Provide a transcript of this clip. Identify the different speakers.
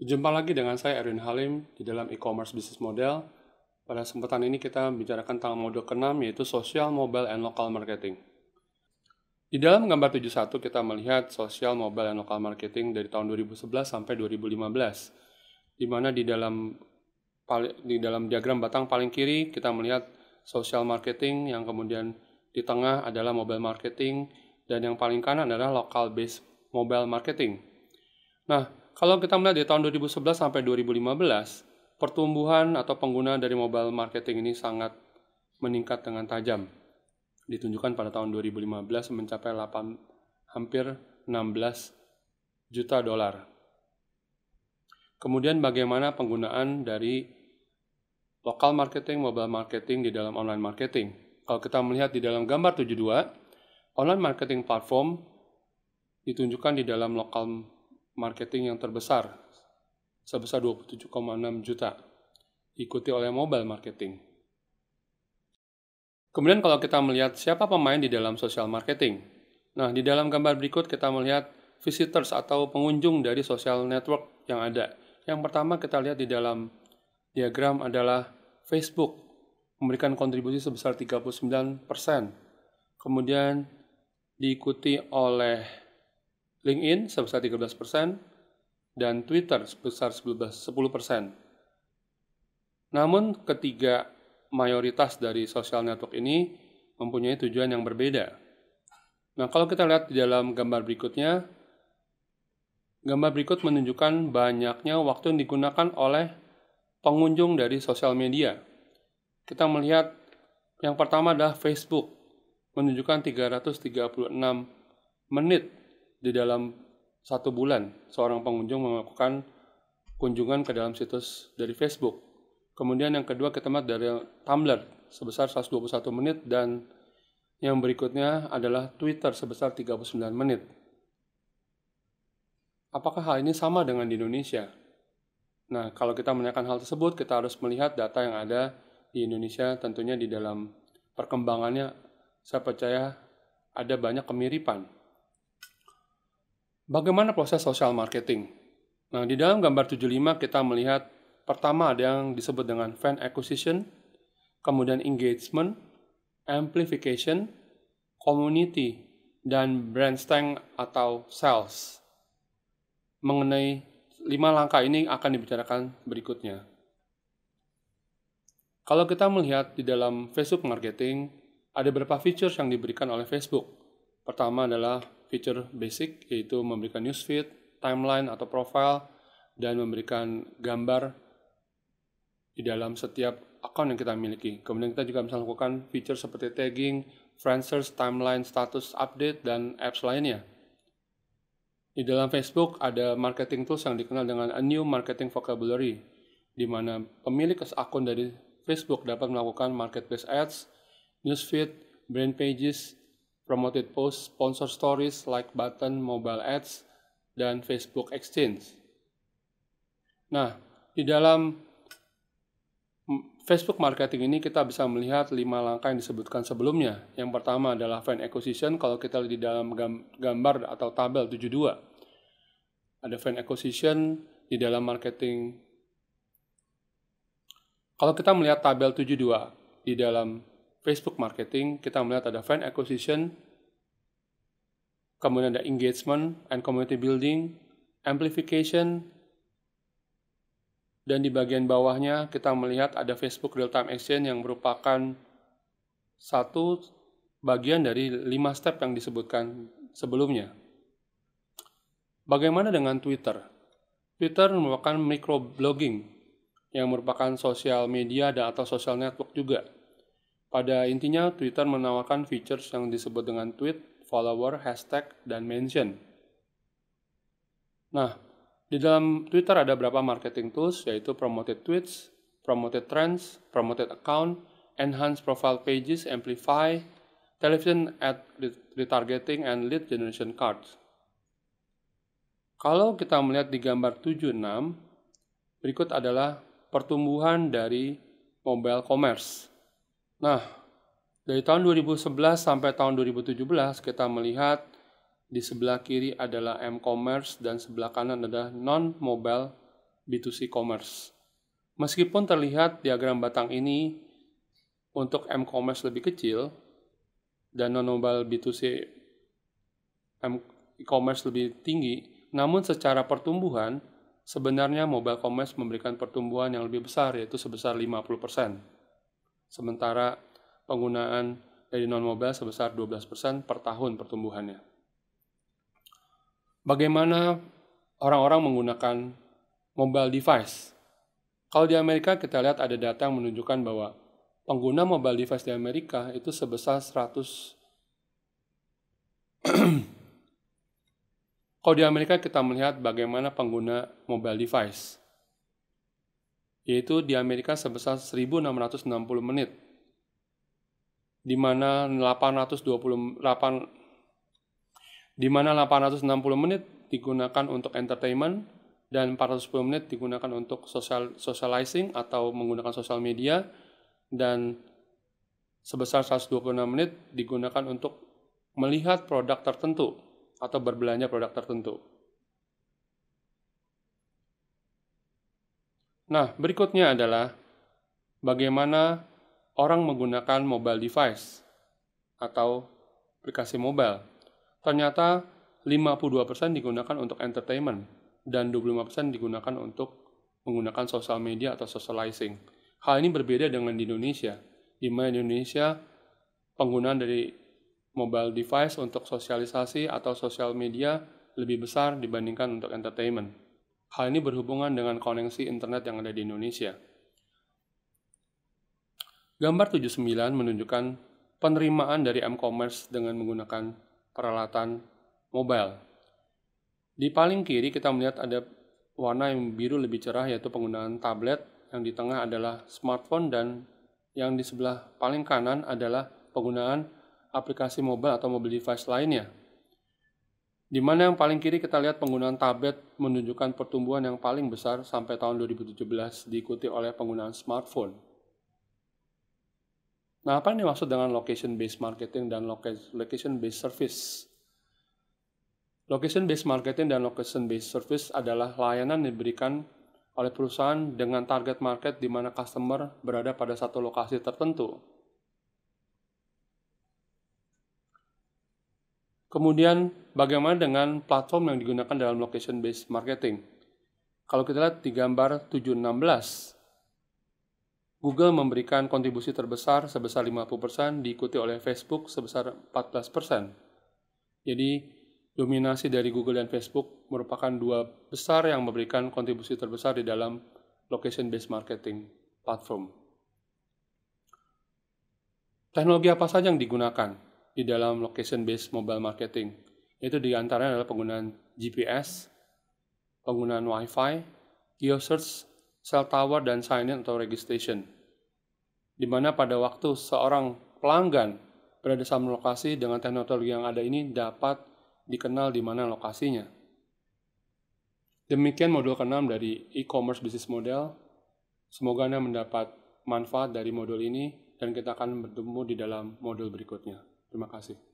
Speaker 1: Jumpa lagi dengan saya Erwin Halim di dalam e-commerce business model. Pada kesempatan ini kita bicarakan tentang mode ke-6 yaitu social, mobile, and local marketing. Di dalam gambar 71 kita melihat social, mobile, and local marketing dari tahun 2011 sampai 2015. Di mana di dalam diagram batang paling kiri kita melihat social marketing, yang kemudian di tengah adalah mobile marketing, dan yang paling kanan adalah local based mobile marketing. Nah, kalau kita melihat di tahun 2011 sampai 2015, pertumbuhan atau penggunaan dari mobile marketing ini sangat meningkat dengan tajam. Ditunjukkan pada tahun 2015 mencapai hampir 16 juta dolar. Kemudian bagaimana penggunaan dari local marketing, mobile marketing di dalam online marketing? Kalau kita melihat di dalam gambar 72, online marketing platform ditunjukkan di dalam local marketing yang terbesar sebesar 27,6 juta, diikuti oleh mobile marketing. Kemudian kalau kita melihat siapa pemain di dalam social marketing. Nah, di dalam gambar berikut kita melihat visitors atau pengunjung dari social network yang ada. Yang pertama kita lihat di dalam diagram adalah Facebook, memberikan kontribusi sebesar 39%. Kemudian diikuti oleh LinkedIn sebesar 13%, dan Twitter sebesar 10%. Namun ketiga mayoritas dari social network ini mempunyai tujuan yang berbeda. Nah, kalau kita lihat di dalam gambar berikutnya, gambar berikut menunjukkan banyaknya waktu yang digunakan oleh pengunjung dari sosial media. Kita melihat yang pertama adalah Facebook, menunjukkan 336 menit di dalam 1 bulan seorang pengunjung melakukan kunjungan ke dalam situs dari Facebook. Kemudian yang kedua kita lihat dari Tumblr sebesar 121 menit, dan yang berikutnya adalah Twitter sebesar 39 menit. Apakah hal ini sama dengan di Indonesia? Nah, kalau kita menanyakan hal tersebut, kita harus melihat data yang ada di Indonesia. Tentunya di dalam perkembangannya saya percaya ada banyak kemiripan. Bagaimana proses social marketing? Nah, di dalam gambar 75 kita melihat pertama ada yang disebut dengan fan acquisition, kemudian engagement, amplification, community, dan brand strength atau sales. Mengenai 5 langkah ini akan dibicarakan berikutnya. Kalau kita melihat di dalam Facebook marketing, ada beberapa features yang diberikan oleh Facebook. Pertama adalah feature basic, yaitu memberikan newsfeed, timeline atau profile, dan memberikan gambar di dalam setiap akun yang kita miliki. Kemudian kita juga bisa melakukan feature seperti tagging, friends, timeline, status update, dan apps lainnya. Di dalam Facebook ada marketing tools yang dikenal dengan a new marketing vocabulary, di mana pemilik akun dari Facebook dapat melakukan marketplace ads, newsfeed, brand pages, promoted posts, sponsor stories, like button, mobile ads, dan Facebook Exchange. Nah, di dalam Facebook marketing ini kita bisa melihat 5 langkah yang disebutkan sebelumnya. Yang pertama adalah fan acquisition. Kalau kita lihat di dalam gambar atau tabel 72, ada fan acquisition di dalam marketing. Kalau kita melihat tabel 72 di dalam Facebook marketing, kita melihat ada fan acquisition, kemudian ada engagement and community building, amplification, dan di bagian bawahnya kita melihat ada Facebook Real Time Action yang merupakan satu bagian dari 5 step yang disebutkan sebelumnya. Bagaimana dengan Twitter? Twitter merupakan microblogging yang merupakan sosial media dan atau social network juga. Pada intinya, Twitter menawarkan features yang disebut dengan tweet, follower, hashtag, dan mention. Nah, di dalam Twitter ada beberapa marketing tools, yaitu promoted tweets, promoted trends, promoted account, enhanced profile pages, amplify, television ad retargeting, and lead generation cards. Kalau kita melihat di gambar 76, berikut adalah pertumbuhan dari mobile commerce. Nah, dari tahun 2011 sampai tahun 2017 kita melihat di sebelah kiri adalah m-commerce dan sebelah kanan adalah non-mobile B2C commerce. Meskipun terlihat diagram batang ini untuk m-commerce lebih kecil dan non-mobile B2C e-commerce lebih tinggi, namun secara pertumbuhan, sebenarnya mobile commerce memberikan pertumbuhan yang lebih besar, yaitu sebesar 50%. Sementara penggunaan dari non-mobile sebesar 12% per tahun pertumbuhannya. Bagaimana orang-orang menggunakan mobile device? Kalau di Amerika kita lihat ada data yang menunjukkan bahwa pengguna mobile device di Amerika itu sebesar 100. Kalau di Amerika kita melihat bagaimana pengguna mobile device, yaitu di Amerika sebesar 1.660 menit, di mana 860 menit digunakan untuk entertainment dan 410 menit digunakan untuk socializing atau menggunakan sosial media, dan sebesar 126 menit digunakan untuk melihat produk tertentu atau berbelanja produk tertentu. Nah, berikutnya adalah bagaimana orang menggunakan mobile device atau aplikasi mobile. Ternyata 52% digunakan untuk entertainment dan 25% digunakan untuk menggunakan sosial media atau socializing. Hal ini berbeda dengan di Indonesia, di mana di Indonesia penggunaan dari mobile device untuk sosialisasi atau sosial media lebih besar dibandingkan untuk entertainment. Hal ini berhubungan dengan koneksi internet yang ada di Indonesia. Gambar 79 menunjukkan penerimaan dari m-commerce dengan menggunakan peralatan mobile. Di paling kiri kita melihat ada warna yang biru lebih cerah, yaitu penggunaan tablet, yang di tengah adalah smartphone, dan yang di sebelah paling kanan adalah penggunaan aplikasi mobile atau mobile device lainnya. Di mana yang paling kiri kita lihat penggunaan tablet menunjukkan pertumbuhan yang paling besar sampai tahun 2017, diikuti oleh penggunaan smartphone. Nah, apa yang dimaksud dengan location-based marketing dan location-based service? Location-based marketing dan location-based service adalah layanan yang diberikan oleh perusahaan dengan target market di mana customer berada pada satu lokasi tertentu. Kemudian, bagaimana dengan platform yang digunakan dalam location-based marketing? Kalau kita lihat di gambar 716, Google memberikan kontribusi terbesar sebesar 50%, diikuti oleh Facebook sebesar 14%. Jadi, dominasi dari Google dan Facebook merupakan dua besar yang memberikan kontribusi terbesar di dalam location-based marketing platform. Teknologi apa saja yang digunakan di dalam location-based mobile marketing? Itu diantaranya adalah penggunaan GPS, penggunaan Wi-Fi, geo-search, cell tower, dan sign-in atau registration. Di mana pada waktu seorang pelanggan berada di lokasi dengan teknologi yang ada ini dapat dikenal di mana lokasinya. Demikian modul ke-6 dari e-commerce business model. Semoga Anda mendapat manfaat dari modul ini dan kita akan bertemu di dalam modul berikutnya. Terima kasih.